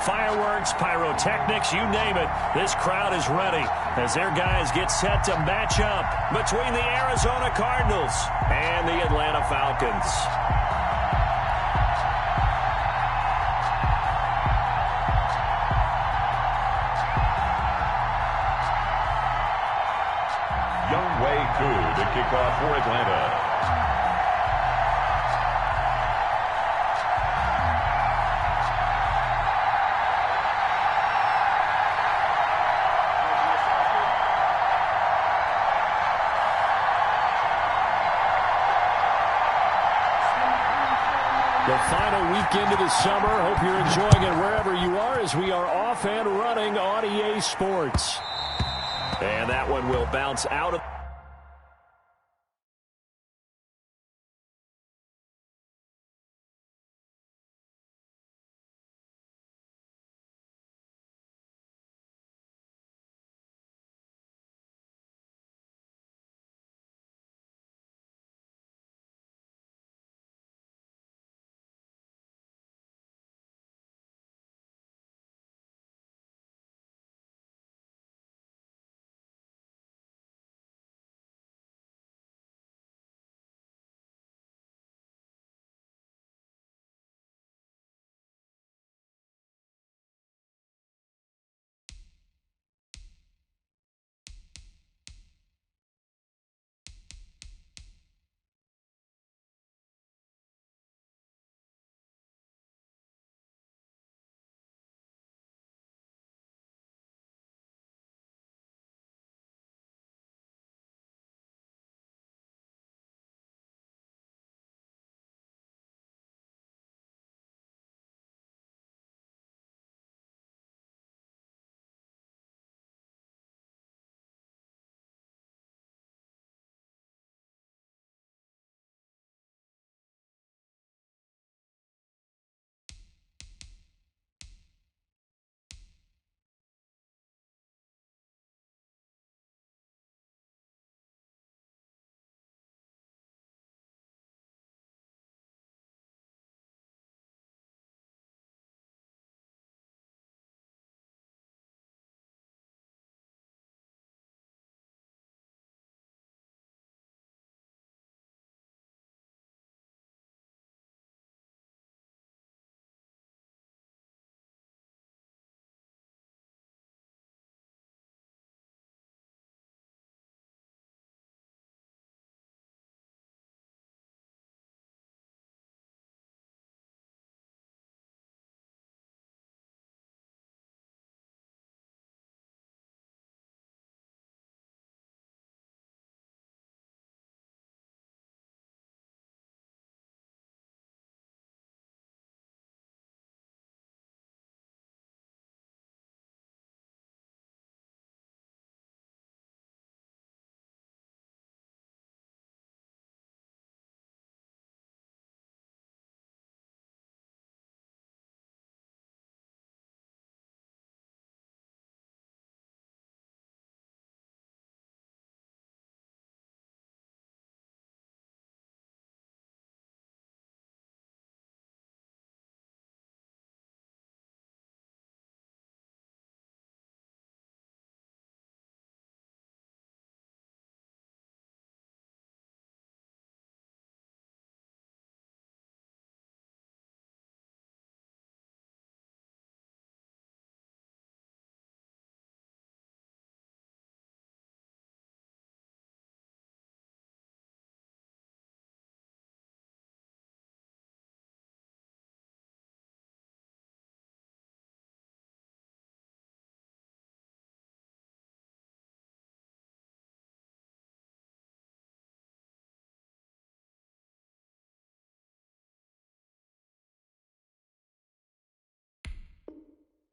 Fireworks, pyrotechnics, you name it. This crowd is ready as their guys get set to match up between the Arizona Cardinals and the Atlanta Falcons. To kick off for Atlanta. The final weekend of the summer. Hope you're enjoying it wherever you are as we are off and running on EA Sports. And that one will bounce out of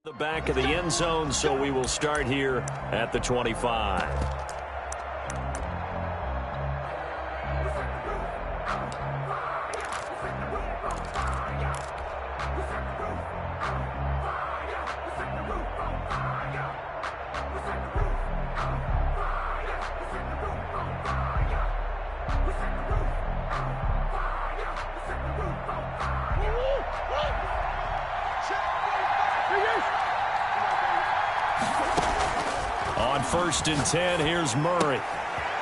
the back of the end zone, so we will start here at the 25. On 1st and 10, here's Murray.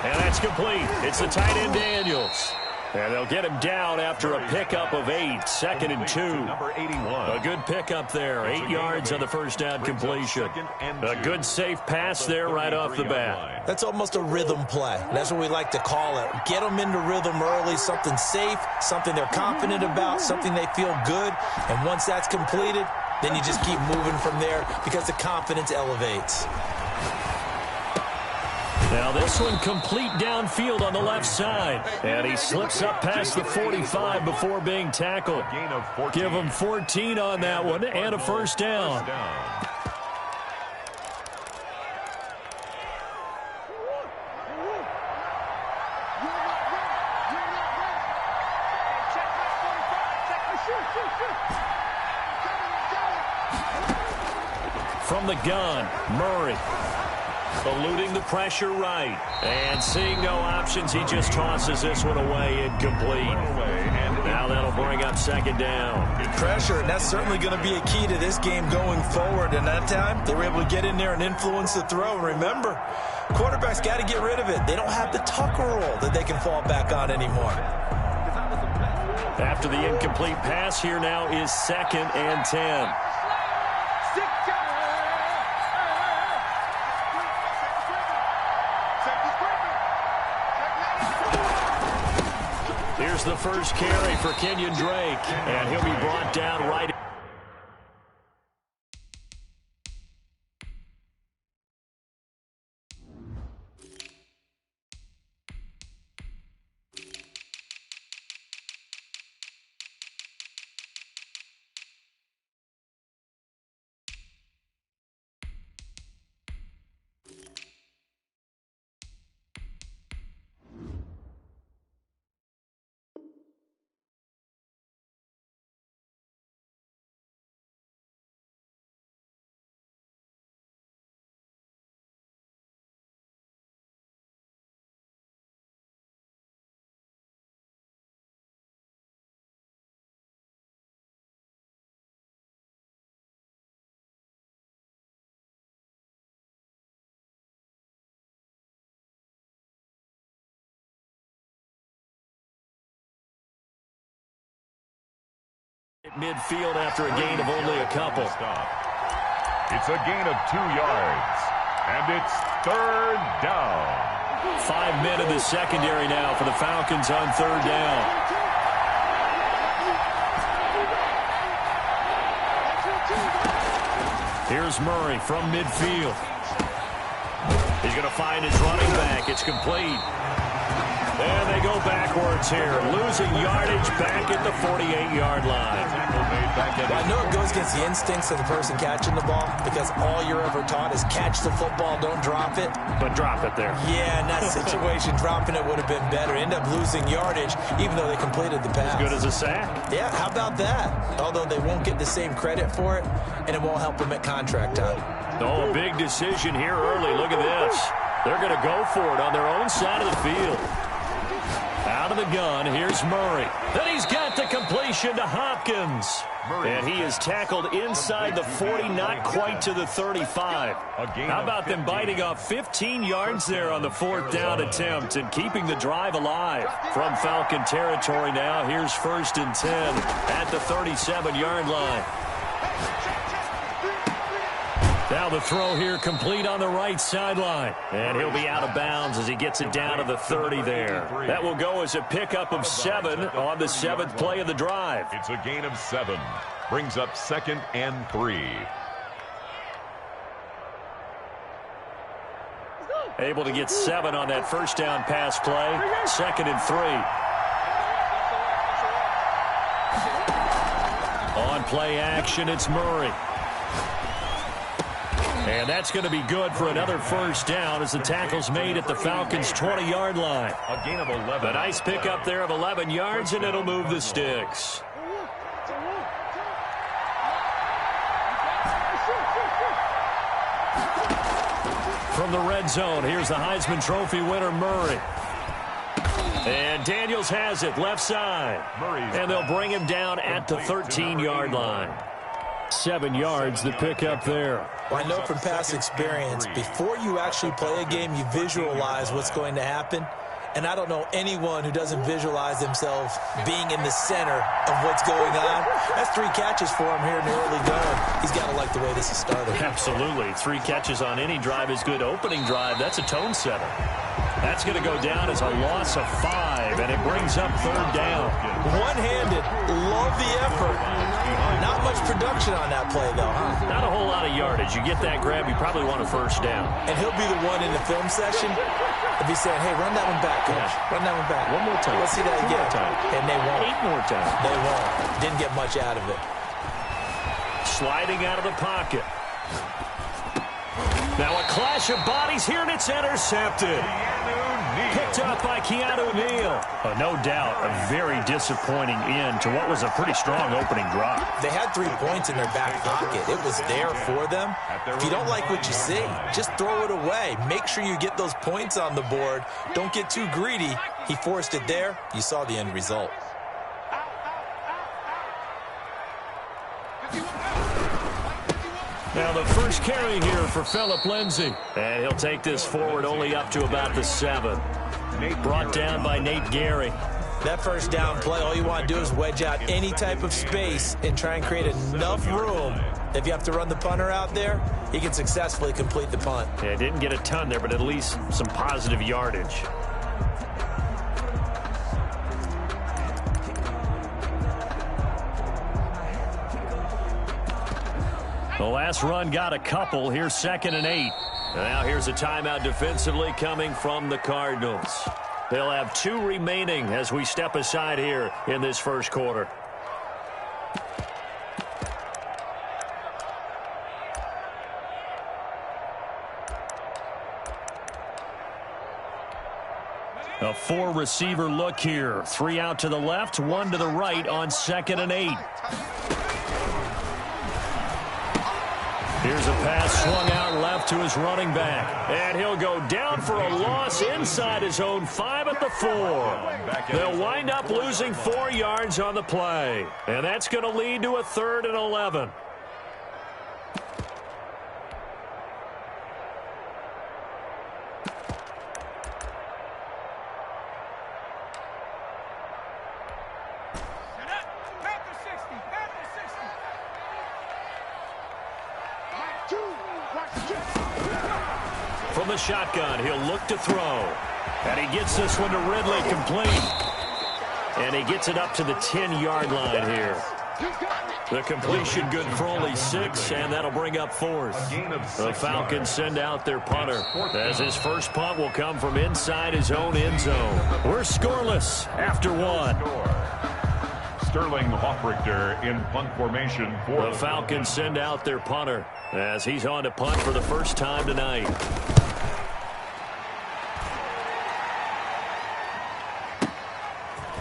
And that's complete. It's the tight end Daniels. And they'll get him down after a pickup of 8. 2nd and 2. Number 81. A good pickup there. 8 yards on the first down completion. A good safe pass there right off the bat. That's almost a rhythm play. That's what we like to call it. Get them into rhythm early, something safe, something they're confident about, something they feel good. And once that's completed, then you just keep moving from there because the confidence elevates. Now this one complete downfield on the left side. And he slips up past the 45 before being tackled. Give him 14 on that one and a first down. From the gun, Murray. Eluding the pressure right. And seeing no options, he just tosses this one away incomplete. Now that'll bring up 2nd down. Pressure, and that's certainly going to be a key to this game going forward. And that time, they were able to get in there and influence the throw. And remember, quarterbacks got to get rid of it. They don't have the tuck roll that they can fall back on anymore. After the incomplete pass, here now is 2nd and 10. Here's the first carry for Kenyon Drake, and he'll be brought down right. At midfield after a gain of only a couple. It's a gain of 2 yards, and it's 3rd down. 5 men in the secondary now for the Falcons on 3rd down. Here's Murray from midfield. He's going to find his running back. It's complete. And they go backwards here, losing yardage back at the 48-yard line. Well, I know it goes against the instincts of the person catching the ball because all you're ever taught is catch the football, don't drop it. But drop it there. Yeah, in that situation, dropping it would have been better. End up losing yardage, even though they completed the pass. As good as a sack. Yeah, how about that? Although they won't get the same credit for it, and it won't help them at contract time. Oh, a big decision here early. Look at this. They're going to go for it on their own side of the field. Out of the gun, here's Murray. Then he's got the completion to Hopkins. And he is tackled inside the 40, not quite to the 35. How about them biting off 15 yards there on the 4th down attempt and keeping the drive alive? From Falcon territory now, here's 1st and 10 at the 37-yard line. Now the throw here complete on the right sideline. And he'll be out of bounds as he gets it down to the 30 there. That will go as a pickup of 7 on the 7th play of the drive. It's a gain of 7. Brings up 2nd and 3. Able to get 7 on that first down pass play. 2nd and 3. On play action, it's Murray. And that's going to be good for another first down as the tackle's made at the Falcons' 20-yard line. A gain of 11. A nice pickup there of 11 yards, and it'll move the sticks. From the red zone, here's the Heisman Trophy winner, Murray. And Daniels has it, left side. And they'll bring him down at the 13-yard line. 7 yards to pick up there. Well, I know from past experience, before you actually play a game, you visualize what's going to happen. And I don't know anyone who doesn't visualize themselves being in the center of what's going on. That's 3 catches for him here in the early going. He's got to like the way this is started. Absolutely. 3 catches on any drive is good. Opening drive, that's a tone setter. That's going to go down as a loss of 5, and it brings up 3rd down. One-handed. Love the effort. Not much production on that play, though, huh? Not a whole lot of yardage. You get that grab, you probably want a 1st down. And he'll be the one in the film session if he's saying, hey, run that one back, coach. Yeah. Run that one back. One more time. Let's see that again. And they won't. 8 more times. They won't. Didn't get much out of it. Sliding out of the pocket. Now a clash of bodies here, and it's intercepted. Picked up by Keanu Neal. No doubt, a very disappointing end to what was a pretty strong opening drive. They had 3 points in their back pocket. It was there for them. If you don't like what you see, just throw it away. Make sure you get those points on the board. Don't get too greedy. He forced it there. You saw the end result. Now the first carry here for Phillip Lindsay. And he'll take this forward only up to about the 7. Brought down by Nate Gary. That 1st down play, all you want to do is wedge out any type of space and try and create enough room. If you have to run the punter out there, he can successfully complete the punt. Yeah, didn't get a ton there, but at least some positive yardage. The last run got a couple. Here's 2nd and 8. Now here's a timeout defensively coming from the Cardinals. They'll have 2 remaining as we step aside here in this first quarter. A 4-receiver look here. 3 out to the left, 1 to the right on 2nd and 8. Here's a pass swung out left to his running back. And he'll go down for a loss inside his own 5 at the 4. They'll wind up losing 4 yards on the play. And that's going to lead to a 3rd and 11. From the shotgun, he'll look to throw. And he gets this one to Ridley complete. And he gets it up to the 10-yard line here. The completion good for only 6, and that'll bring up 4th. The Falcons send out their punter, as his first punt will come from inside his own end zone. We're scoreless after 1. Sterling Hoffrichter in punt formation for the Falcons send out their punter as he's on to punt for the first time tonight.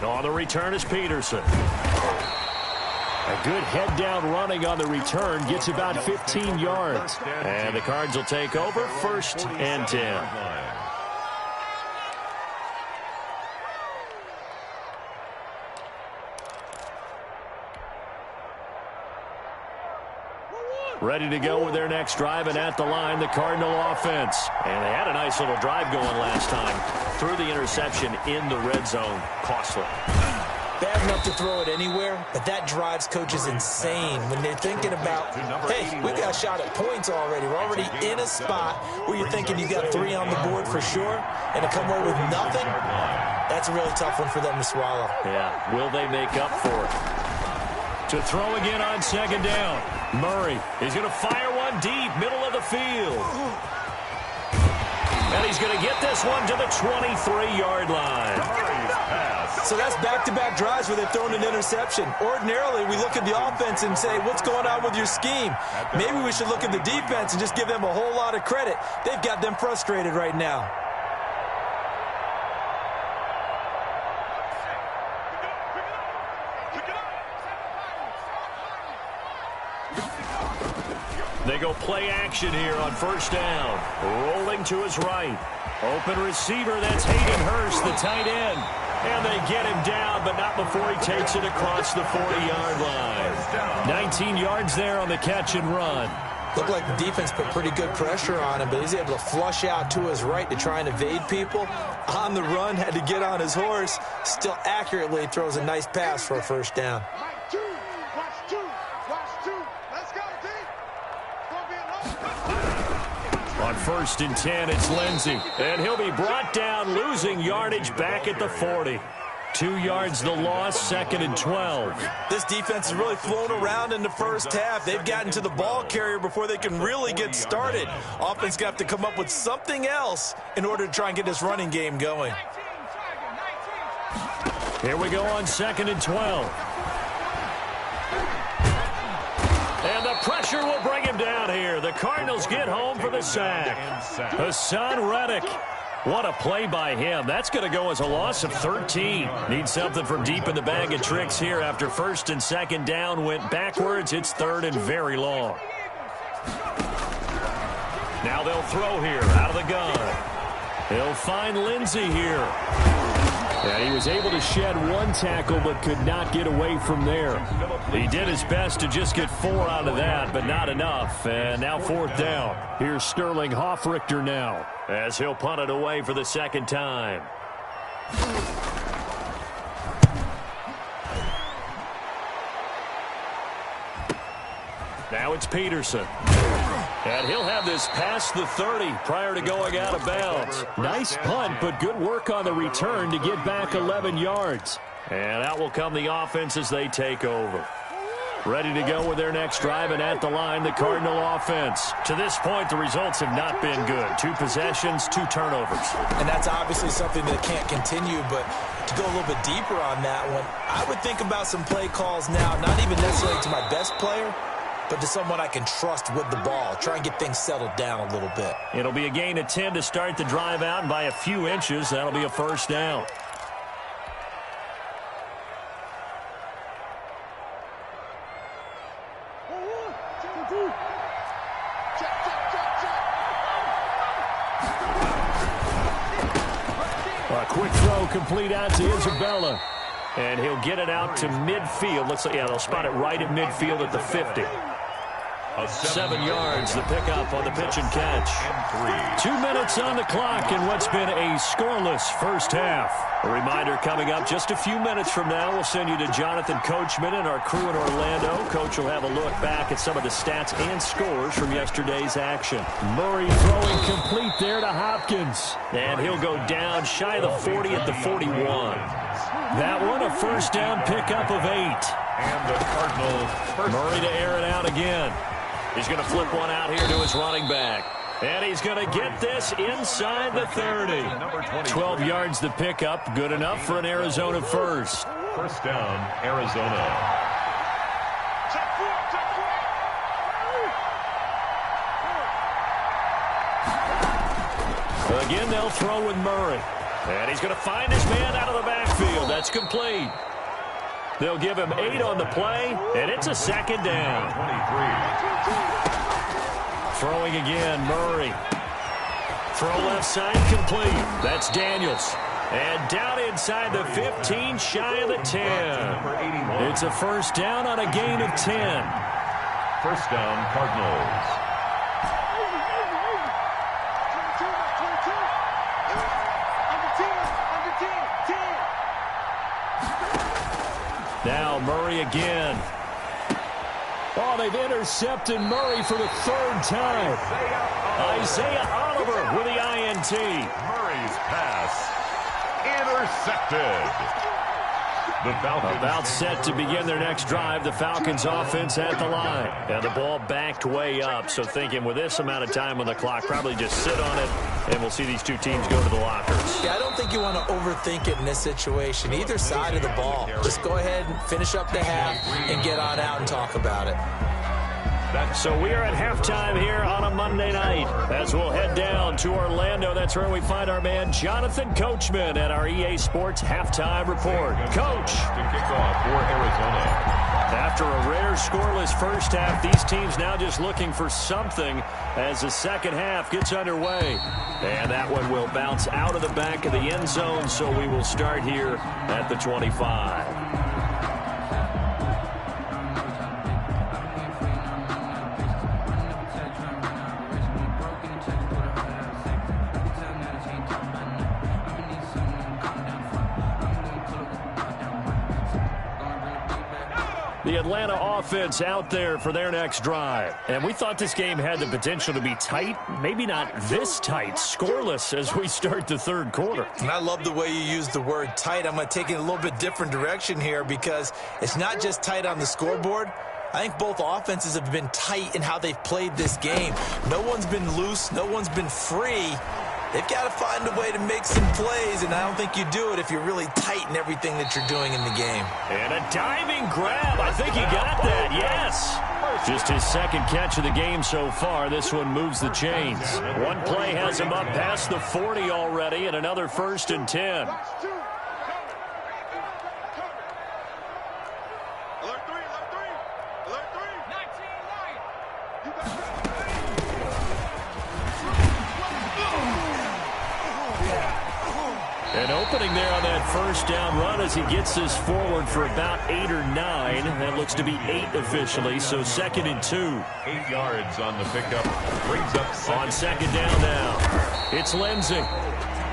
On the return is Peterson. A good head-down running on the return gets about 15 yards. And the Cards will take over 1st and 10. Ready to go with their next drive, and at the line, the Cardinal offense. And they had a nice little drive going last time. Threw the interception in the red zone. Costly. Bad enough to throw it anywhere, but that drives coaches insane when they're thinking about, hey, we got a shot at points already. We're already in a spot where you're thinking you got 3 on the board for sure, and to come away with nothing, that's a really tough one for them to swallow. Yeah, will they make up for it? To throw again on 2nd down. Murray is going to fire one deep, middle of the field. And he's going to get this one to the 23-yard line. So that's back-to-back drives where they've thrown an interception. Ordinarily, we look at the offense and say, what's going on with your scheme? Maybe we should look at the defense and just give them a whole lot of credit. They've got them frustrated right now. They go play action here on 1st down. Rolling to his right. Open receiver, that's Hayden Hurst, the tight end. And they get him down, but not before he takes it across the 40-yard line. 19 yards there on the catch and run. Looked like the defense put pretty good pressure on him, but he's able to flush out to his right to try and evade people. On the run, had to get on his horse. Still accurately throws a nice pass for a first down. On 1st and 10, it's Lindsey. And he'll be brought down, losing yardage back at the 40. 2 yards the loss, 2nd and 12. This defense has really flown around in the first half. They've gotten to the ball carrier before they can really get started. Offense got to come up with something else in order to try and get this running game going. Here we go on 2nd and 12. And the pressure will bring him down here. The Cardinals get home for the sack. Hassan Reddick. What a play by him. That's going to go as a loss of 13. Need something from deep in the bag of tricks here after 1st and 2nd down went backwards. It's 3rd and very long. Now they'll throw here out of the gun. He'll find Lindsey here. And he was able to shed 1 tackle but could not get away from there. He did his best to just get 4 out of that, but not enough. And now 4th down. Here's Sterling Hoffrichter now as he'll punt it away for the 2nd time. Now it's Peterson. And he'll have this past the 30 prior to going out of bounds. Nice punt, but good work on the return to get back 11 yards. And out will come the offense as they take over. Ready to go with their next drive, and at the line, the Cardinal offense. To this point, the results have not been good. 2 possessions, 2 turnovers. And that's obviously something that can't continue, but to go a little bit deeper on that one, I would think about some play calls now, not even necessarily to my best player, but to someone I can trust with the ball. Try and get things settled down a little bit. It'll be a gain of 10 to start the drive out, and by a few inches, that'll be a 1st down. A quick throw complete out to Isabella. And he'll get it out to midfield. Looks like, yeah, they'll spot it right at midfield at the 50. 7 yards, the pickup on the pitch and catch. 2 minutes on the clock in what's been a scoreless first half. A reminder coming up just a few minutes from now, we'll send you to Jonathan Coachman and our crew in Orlando. Coach will have a look back at some of the stats and scores from yesterday's action. Murray throwing complete there to Hopkins. And he'll go down shy of the 40 at the 41. That one a 1st down pickup of 8. And the Cardinals. Murray to air it out again. He's going to flip one out here to his running back. And he's going to get this inside the 30. 12 yards the pickup. Good enough for an Arizona first. 1st down, Arizona. Again, they'll throw with Murray. And he's going to find his man out of the backfield. That's complete. They'll give him 8 on the play, and it's a 2nd down. 23. Throwing again, Murray. Throw left side complete. That's Daniels. And down inside the 15, shy of the 10. It's a 1st down on a gain of 10. 1st down, Cardinals. Now Murray again. Oh, they've intercepted Murray for the 3rd time. Isaiah Oliver with the INT. Murray's pass intercepted. The Falcons about set to begin their next drive. The Falcons offense at the line. And the ball backed way up. So thinking with this amount of time on the clock, probably just sit on it, and we'll see these 2 teams go to the lockers. Yeah, I don't think you want to overthink it in this situation. Either side of the ball. Just go ahead and finish up the half and get on out and talk about it. So we are at halftime here on a Monday night as we'll head down to Orlando. That's where we find our man Jonathan Coachman at our EA Sports Halftime Report. Coach. To kick off for Arizona. After a rare scoreless first half, these teams now just looking for something as the second half gets underway. And that one will bounce out of the back of the end zone, so we will start here at the 25. The Atlanta offense out there for their next drive. And we thought this game had the potential to be tight, maybe not this tight, scoreless as we start the third quarter. And I love the way you use the word tight. I'm going to take it a little bit different direction here because it's not just tight on the scoreboard. I think both offenses have been tight in how they've played this game. No one's been loose. No one's been free. They've got to find a way to make some plays, and I don't think you do it if you're really tight in everything that you're doing in the game. And a diving grab. I think he got that, yes. Just his second catch of the game so far. This one moves the chains. One play has him up past the 40 already, and another 1st and 10. An opening there on that first down run as he gets this forward for about 8 or 9. That looks to be 8 officially, so 2nd and 2. 8 yards on the pickup. Brings up on second down now. It's Lindsey.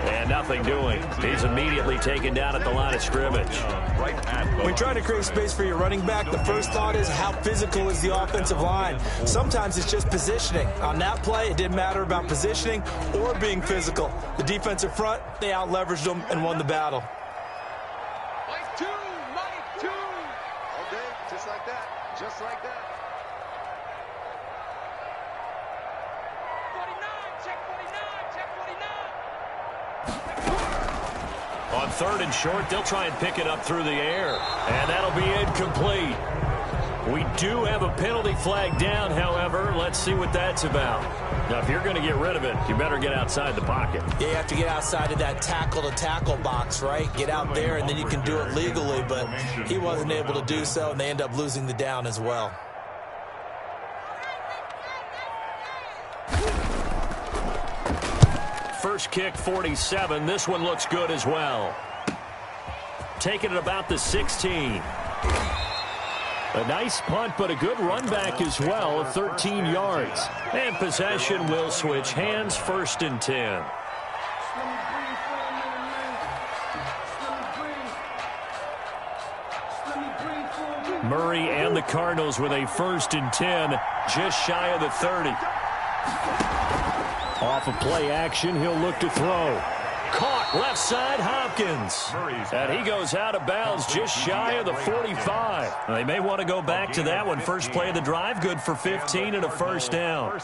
And nothing doing. He's immediately taken down at the line of scrimmage. When you're trying to create space for your running back, the first thought is how physical is the offensive line. Sometimes it's just positioning. On that play, it didn't matter about positioning or being physical. The defensive front, they out-leveraged them and won the battle. Mike 2. Okay, just like that. Just like that. 49, check 49, check 49. On 3rd and short, they'll try and pick it up through the air. And that'll be incomplete. We do have a penalty flag down, however. Let's see what that's about. Now, if you're going to get rid of it, you better get outside the pocket. Yeah, you have to get outside of that tackle-to-tackle box, right? Get out there, and then you can do it legally. But he wasn't able to do so, and they end up losing the down as well. First kick, 47. This one looks good as well. Taking it about the 16. A nice punt, but a good run back as well of 13 yards. And possession will switch hands, 1st and 10. Murray and the Cardinals with a 1st and 10, just shy of the 30. Off of play action, he'll look to throw. Caught left side, Hopkins. And he goes out of bounds just shy of the 45. They may want to go back to that one. First play of the drive, good for 15 and a 1st down.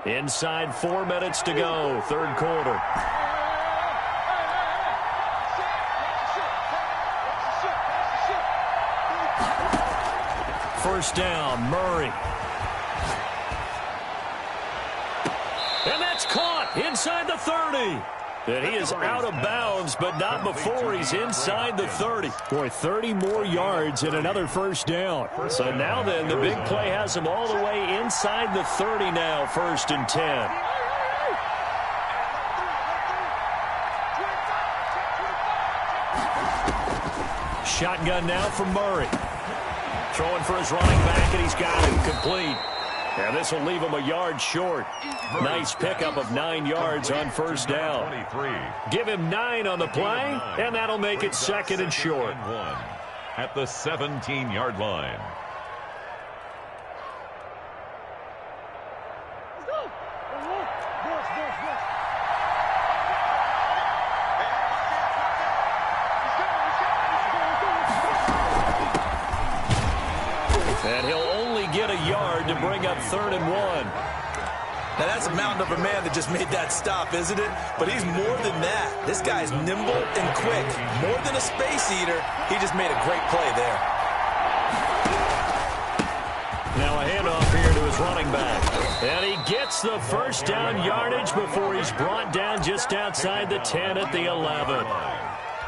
Inside 4 minutes to go, third quarter. First down, Murray. And that's caught inside the 30. And he is out of bounds, but not before he's inside the 30. Boy, 30 more yards and another 1st down. So now then, the big play has him all the way inside the 30 now, 1st and 10. Shotgun now from Murray. Throwing for his running back, and he's got it complete. And this will leave him a yard short. Nice pickup of 9 yards on 1st down. Give him 9 on the play, and that'll make it 2nd and short. At the 17-yard line. And he'll only get a yard to bring up 3rd and 1. Now, that's a mountain of a man that just made that stop, isn't it? But he's more than that. This guy's nimble and quick. More than a space eater, he just made a great play there. Now a handoff here to his running back. And he gets the 1st down yardage before he's brought down just outside the 10 at the 11.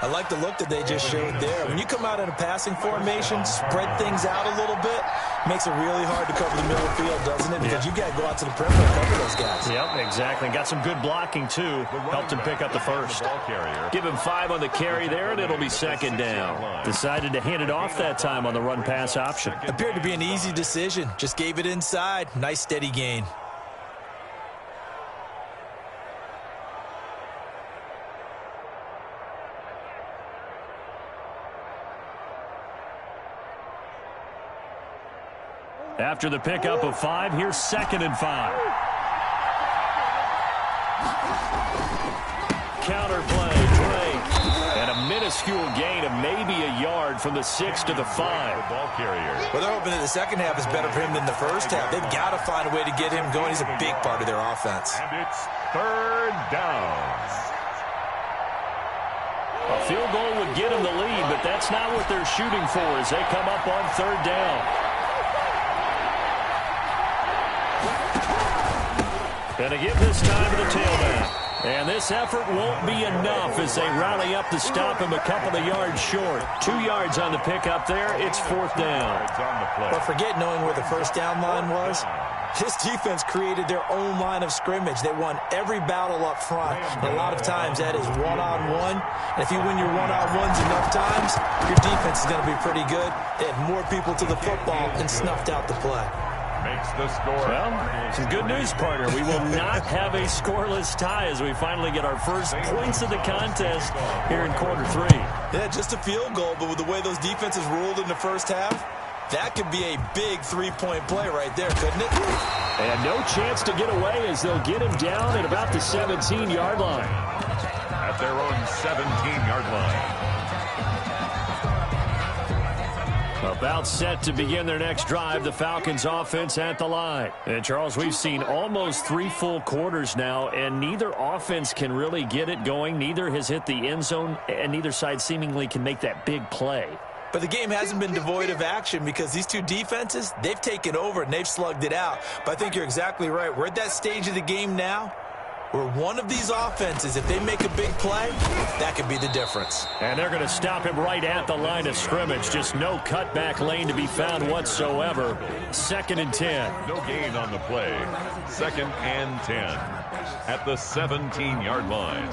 I like the look that they just showed there. When you come out in a passing formation, spread things out a little bit, makes it really hard to cover the middle of the field, doesn't it? Because you got to go out to the perimeter and cover those guys. Yep, exactly. Got some good blocking, too. Helped him pick up the first. Give him 5 on the carry there, and it'll be second down. Decided to hand it off that time on the run-pass option. Appeared to be an easy decision. Just gave it inside. Nice, steady gain. After the pickup of 5, here's 2nd and 5. Counter play, Drake. And a minuscule gain of maybe a yard from the 6 to the 5. Ball carrier. Well, they're hoping that the second half is better for him than the first half. They've got to find a way to get him going. He's a big part of their offense. And it's 3rd down. A field goal would get them the lead, but that's not what they're shooting for as they come up on 3rd down. Gonna give this time to the tailback. And this effort won't be enough as they rally up to stop him a couple of yards short. 2 yards on the pickup there. It's 4th down. But forget knowing where the first down line was. This defense created their own line of scrimmage. They won every battle up front. And a lot of times that is one-on-one. And if you win your one-on-ones enough times, your defense is going to be pretty good. They had more people to the football and snuffed out the play. Makes the score. Well, some good news, partner. We will not have a scoreless tie as we finally get our first points of the contest here in quarter 3. Yeah, just a field goal, but with the way those defenses ruled in the first half, that could be a big 3-point play right there, couldn't it? And no chance to get away as they'll get him down at about the 17-yard line. At their own 17-yard line. About set to begin their next drive, the Falcons offense at the line. And Charles, we've seen almost 3 full quarters now, and neither offense can really get it going. Neither has hit the end zone, and neither side seemingly can make that big play. But the game hasn't been devoid of action because these two defenses, they've taken over and they've slugged it out. But I think you're exactly right. We're at that stage of the game now where one of these offenses, if they make a big play, that could be the difference. And they're going to stop him right at the line of scrimmage. Just no cutback lane to be found whatsoever. 2nd and 10. No gain on the play. 2nd and 10 at the 17-yard line.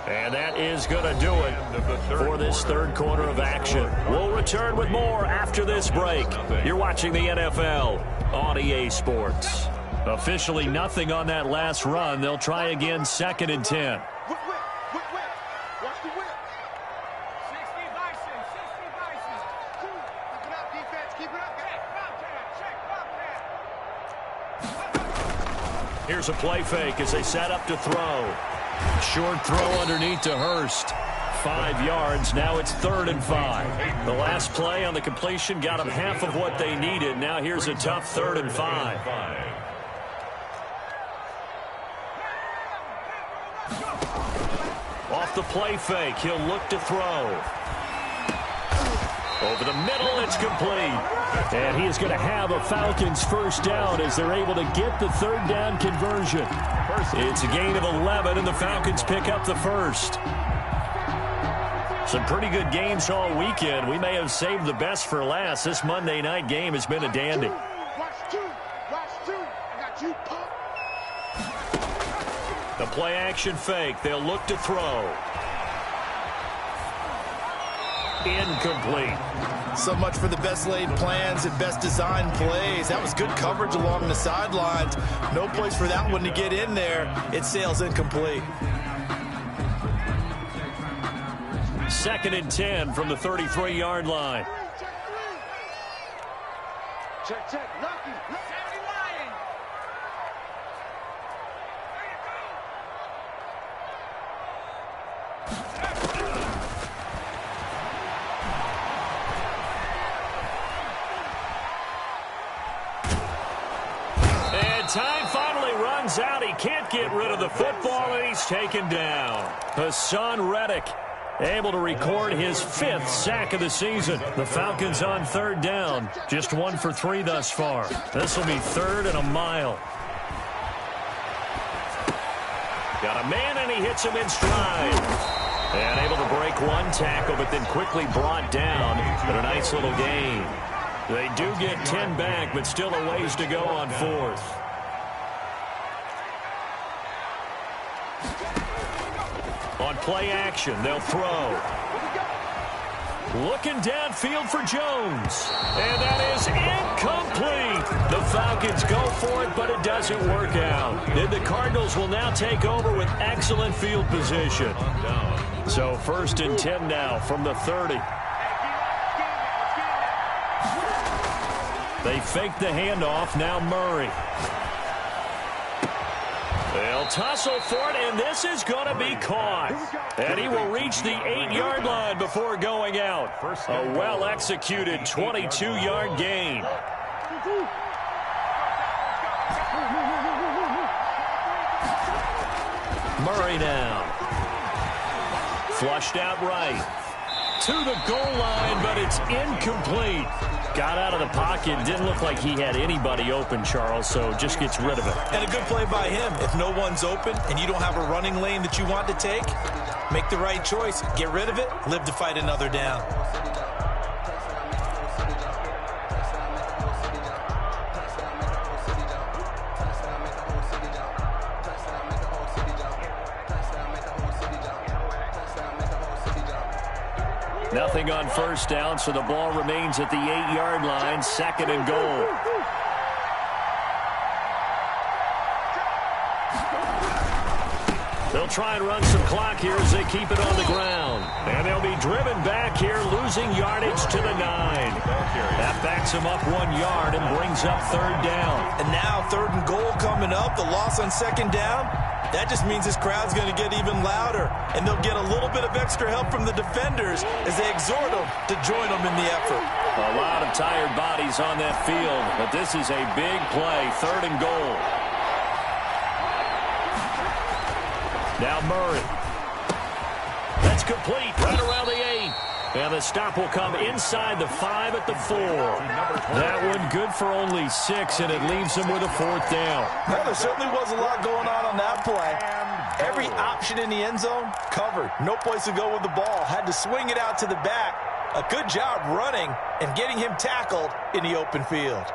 And that is going to do it for this third quarter of action. We'll return with more after this break. You're watching the NFL on EA Sports. Officially nothing on that last run. They'll try again, 2nd and 10. Watch the whip. 60 vices, 60 vices. Keep it up, defense. Keep it up. Check, bobcat. Here's a play fake as they set up to throw. Short throw underneath to Hurst. 5 yards. Now it's 3rd and 5. The last play on the completion got them half of what they needed. Now here's a tough 3rd and 5. Off the play fake, he'll look to throw. Over the middle, it's complete. And he is going to have a Falcons first down as they're able to get the 3rd down conversion. It's a gain of 11, and the Falcons pick up the first. Some pretty good games all weekend. We may have saved the best for last. This Monday night game has been a dandy. Watch two. I got you, pop. The play action fake. They'll look to throw. Incomplete. So much for the best laid plans and best designed plays. That was good coverage along the sidelines. No place for that one to get in there. It sails incomplete. 2nd and 10 from the 33-yard line. Check. Lucky. Sammy Lion. And time finally runs out. He can't get rid of the football, and he's taken down. Hassan Reddick able to record his 5th sack of the season. The Falcons on 3rd down. Just 1 for 3 thus far. This will be 3rd and a mile. Got a man, and he hits puts him in stride. And able to break one tackle, but then quickly brought down. But a nice little gain. They do get 10 back, but still a ways to go on fourth. On play action, they'll throw. Looking downfield for Jones. And that is incomplete. The Falcons go for it, but it doesn't work out. And the Cardinals will now take over with excellent field position. So 1st and 10 now from the 30. They fake the handoff. Now Murray. They'll tussle for it, and this is going to be caught. And he will reach the 8-yard line before going out. A well-executed 22-yard gain. Murray now. Flushed out right. To the goal line, but it's incomplete. Got out of the pocket. Didn't look like he had anybody open, Charles, so just gets rid of it. And a good play by him. If no one's open and you don't have a running lane that you want to take, make the right choice. Get rid of it. Live to fight another down. Nothing on first down, so the ball remains at the 8-yard line, 2nd and goal. They'll try and run some clock here as they keep it on the ground. And they'll be driven back here, losing yardage to the 9. That backs them up 1 yard and brings up 3rd down. And now 3rd and goal coming up, the loss on 2nd down. That just means this crowd's going to get even louder, and they'll get a little bit of extra help from the defenders as they exhort them to join them in the effort. A lot of tired bodies on that field, but this is a big play, 3rd and goal. Now Murray. That's complete, right around the 8. And the stop will come inside the 5 at the 4. That one good for only 6, and it leaves them with a 4th down. Well, there certainly was a lot going on that play. Every option in the end zone covered. No place to go with the ball. Had to swing it out to the back. A good job running and getting him tackled in the open field.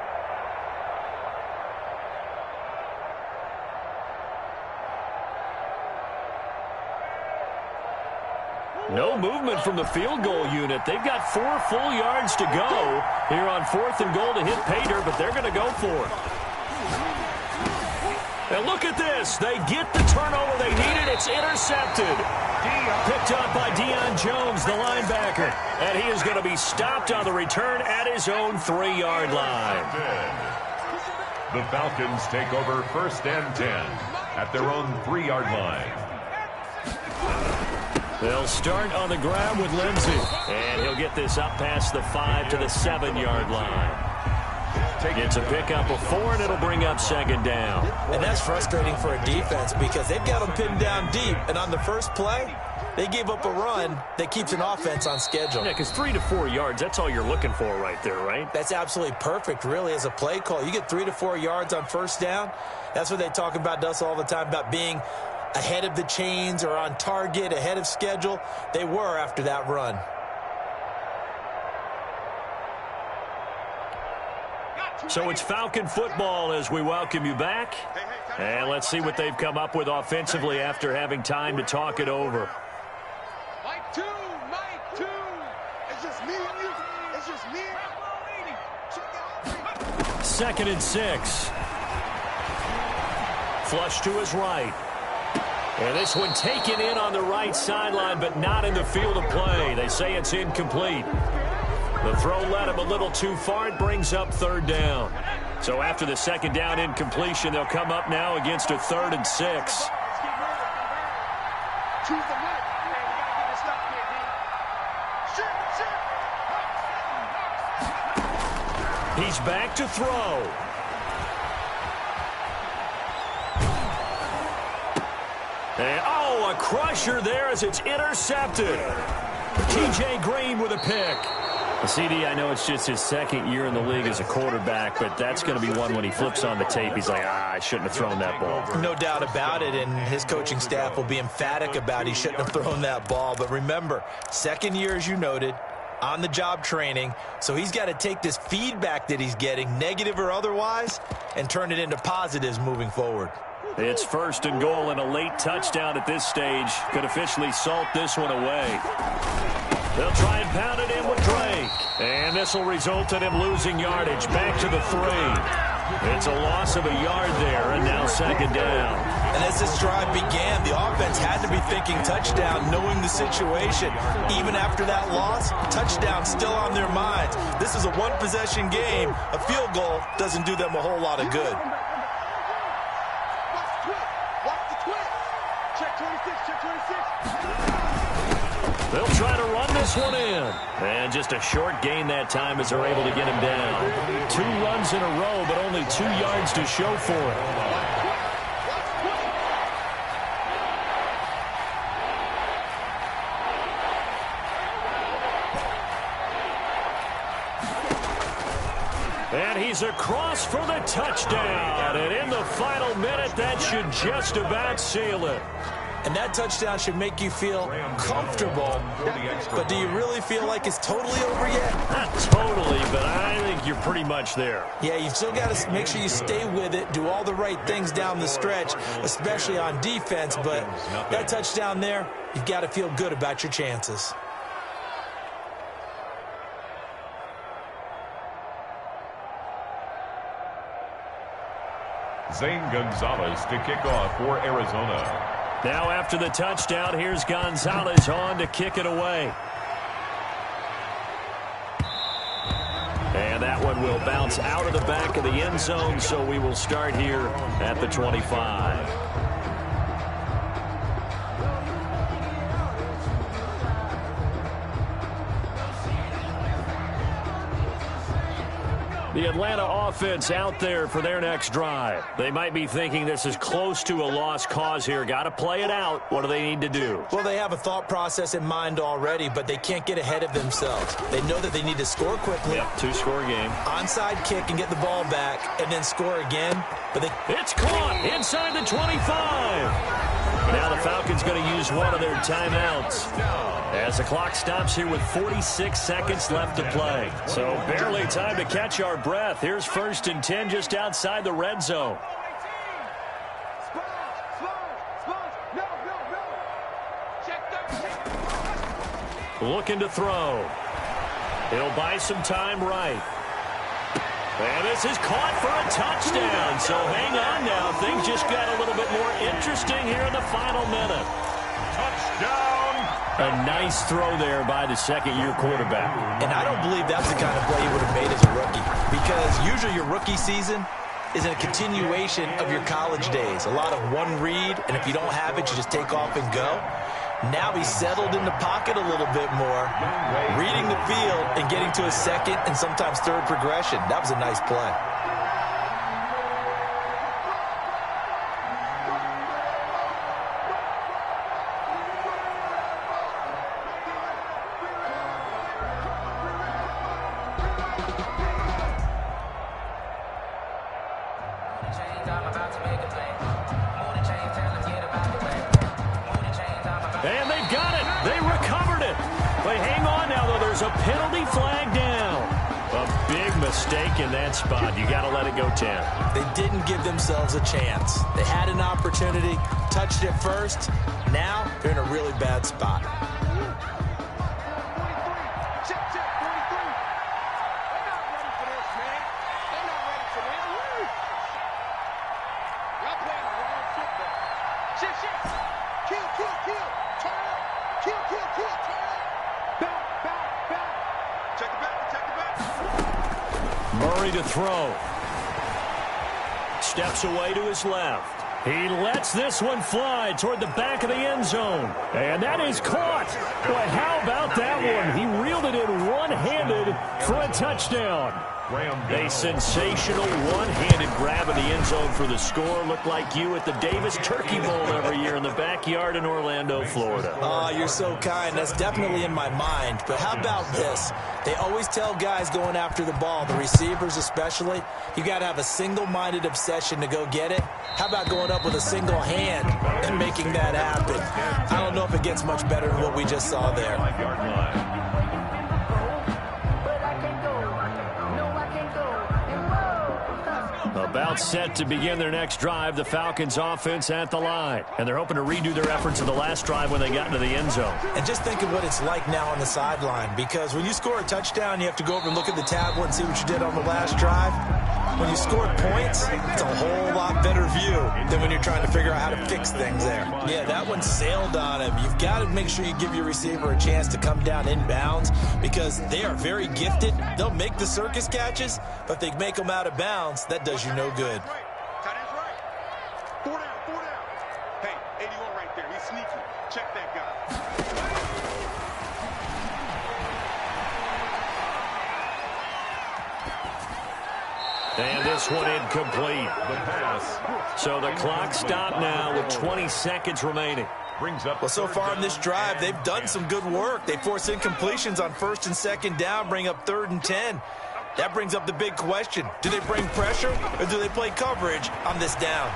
No movement from the field goal unit. They've got 4 full yards to go here on 4th and goal to hit Pater, but they're going to go for it. And look at this. They get the turnover they needed. It's intercepted. Picked up by Deion Jones, the linebacker. And he is going to be stopped on the return at his own 3-yard line. The Falcons take over 1st and 10 at their own 3-yard line. They'll start on the ground with Lindsey. And he'll get this up past the 5 to the 7-yard line. Gets a pickup of 4, and it'll bring up 2nd down. And that's frustrating for a defense because they've got them pinned down deep. And on the first play, they gave up a run that keeps an offense on schedule. Yeah, because 3 to 4 yards, that's all you're looking for right there, right? That's absolutely perfect, really, as a play call. You get 3 to 4 yards on first down. That's what they talk about us all the time, about being ahead of the chains or on target, ahead of schedule. They were after that run. So it's Falcon football as we welcome you back. And let's see what they've come up with offensively after having time to talk it over. Mike 2, Mike 2. It's just me and you. It's just me and you. Check out. 2nd and 6. Flush to his right. And this one taken in on the right sideline, but not in the field of play. They say it's incomplete. The throw led him a little too far. It brings up 3rd down. So after the 2nd down incompletion, they'll come up now against a 3rd and 6. Choose the right. We gotta get this stop here, D. Shoot. He's back to throw. And, a crusher there as it's intercepted. T.J. Green with a pick. CD, I know it's just his second year in the league as a quarterback, but that's going to be one when he flips on the tape. He's like, I shouldn't have thrown that ball. No doubt about it, and his coaching staff will be emphatic about he shouldn't have thrown that ball. But remember, second year, as you noted, on-the-job training, so he's got to take this feedback that he's getting, negative or otherwise, and turn it into positives moving forward. It's 1st and goal, and a late touchdown at this stage could officially salt this one away. They'll try and pound it in with Drake. And this will result in him losing yardage. Back to the 3. It's a loss of a yard there, and now 2nd down. And as this drive began, the offense had to be thinking touchdown, knowing the situation. Even after that loss, touchdown still on their minds. This is a one-possession game. A field goal doesn't do them a whole lot of good. Watch the twist. Check 26, check 26. They'll try to run this one in. And just a short gain that time as they're able to get him down. 2 runs in a row, but only 2 yards to show for it. And he's across for the touchdown. And in the final minute, that should just about seal it. And that touchdown should make you feel comfortable. But do you really feel like it's totally over yet? Not totally, but I think you're pretty much there. Yeah, you've still got to make sure you stay with it, do all the right things down the stretch, especially on defense. But that touchdown there, you've got to feel good about your chances. Zane Gonzalez to kick off for Arizona. Now after the touchdown, here's Gonzalez on to kick it away. And that one will bounce out of the back of the end zone, so we will start here at the 25. The Atlanta offense out there for their next drive. They might be thinking this is close to a lost cause here. Got to play it out. What do they need to do? Well, they have a thought process in mind already, but they can't get ahead of themselves. They know that they need to score quickly. Yep, 2-score game. Onside kick and get the ball back, and then score again. But it's caught inside the 25. Now the Falcons going to use one of their timeouts as the clock stops here with 46 seconds left to play. So barely time to catch our breath. Here's 1st and 10 just outside the red zone. Looking to throw. He'll buy some time right. And this is caught for a touchdown. So hang on now. Things just got a little bit more interesting here in the final minute. Touchdown. A nice throw there by the second-year quarterback. And I don't believe that's the kind of play he would have made as a rookie, because usually your rookie season is a continuation of your college days. A lot of one read, and if you don't have it, you just take off and go. Now he's settled in the pocket a little bit more, reading the field and getting to a second and sometimes third progression. That was a nice play. And they've got it. They recovered it. But hang on now, though. There's a penalty flag down. A big mistake in that spot. You got to let it go 10. They didn't give themselves a chance. They had an opportunity, touched it first. Now they're in a really bad spot. Murray to throw. Steps away to his left. He lets this one fly toward the back of the end zone. And that is caught. But how about that one? He reeled it in one-handed for a touchdown. A sensational one-handed grab in the end zone for the score. Looked like you at the Davis Turkey Bowl every year in the backyard in Orlando, Florida. Oh, you're so kind. That's definitely in my mind. But how about this? They always tell guys going after the ball, the receivers especially, you got to have a single-minded obsession to go get it. How about going up with a single hand and making that happen? I don't know if it gets much better than what we just saw there. About set to begin their next drive, the Falcons offense at the line. And they're hoping to redo their efforts of the last drive when they got into the end zone. And just think of what it's like now on the sideline, because when you score a touchdown, you have to go over and look at the tablet and see what you did on the last drive. When you scored points, it's a whole lot better view than when you're trying to figure out how to fix things there. Yeah, that one sailed on him. You've got to make sure you give your receiver a chance to come down inbounds because they are very gifted. They'll make the circus catches, but if they make them out of bounds, that does you no good. Tight end's right. 4 down, 4 down. Hey, 81 right there. He's sneaky. Check that guy. And this one incomplete. So the clock stopped now with 20 seconds remaining. Well, so far on this drive, they've done some good work. They force incompletions on 1st and 2nd down, bring up 3rd and 10. That brings up the big question. Do they bring pressure or do they play coverage on this down?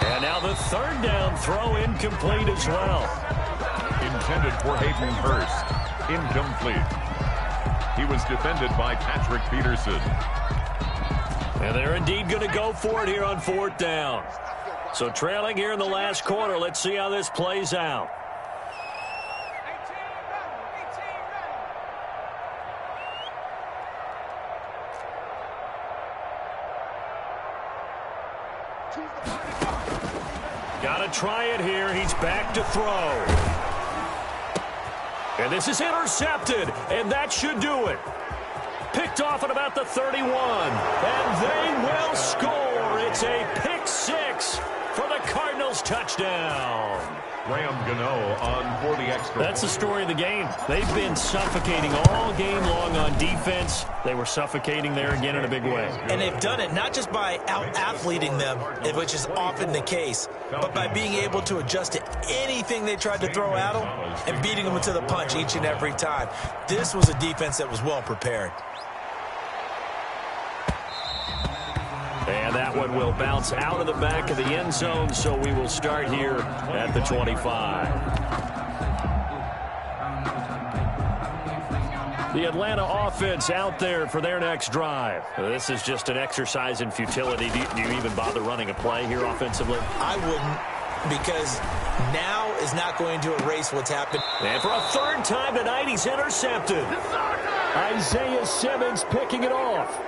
And now the 3rd down throw incomplete as well. Intended for Hayden Hurst. Incomplete. He was defended by Patrick Peterson. And they're indeed going to go for it here on 4th down. So trailing here in the last quarter. Let's see how this plays out. 18 down. Got to try it here. He's back to throw. And this is intercepted, and that should do it. Picked off at about the 31, and they will score. It's a pick 6 for the Cardinals touchdown. Graham Gano on for the extra. That's the story of the game. They've been suffocating all game long on defense. They were suffocating there again in a big way. And they've done it not just by out-athleting them, which is often the case, but by being able to adjust to anything they tried to throw at them and beating them to the punch each and every time. This was a defense that was well prepared. And that one will bounce out of the back of the end zone, so we will start here at the 25. The Atlanta offense out there for their next drive. This is just an exercise in futility. Do you even bother running a play here offensively? I wouldn't, because now is not going to erase what's happened. And for a 3rd time tonight, he's intercepted. Isaiah Simmons picking it off.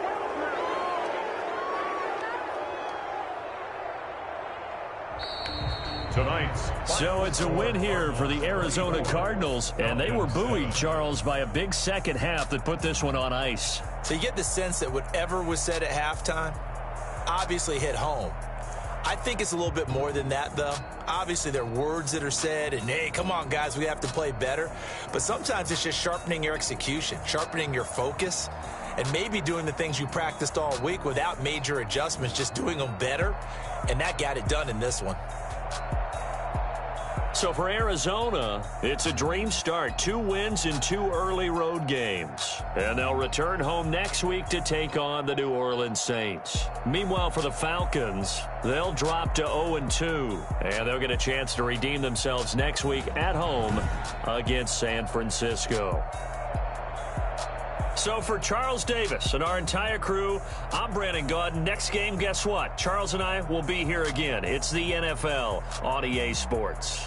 So it's a win here for the Arizona Cardinals, and they were buoyed, Charles, by a big second half that put this one on ice. So you get the sense that whatever was said at halftime obviously hit home. I think it's a little bit more than that, though. Obviously, there are words that are said, and, hey, come on, guys, we have to play better. But sometimes it's just sharpening your execution, sharpening your focus, and maybe doing the things you practiced all week without major adjustments, just doing them better, and that got it done in this one. So for Arizona, it's a dream start. 2 wins in 2 early road games. And they'll return home next week to take on the New Orleans Saints. Meanwhile, for the Falcons, they'll drop to 0-2. And they'll get a chance to redeem themselves next week at home against San Francisco. So for Charles Davis and our entire crew, I'm Brandon Gaudin. Next game, guess what? Charles and I will be here again. It's the NFL on EA Sports.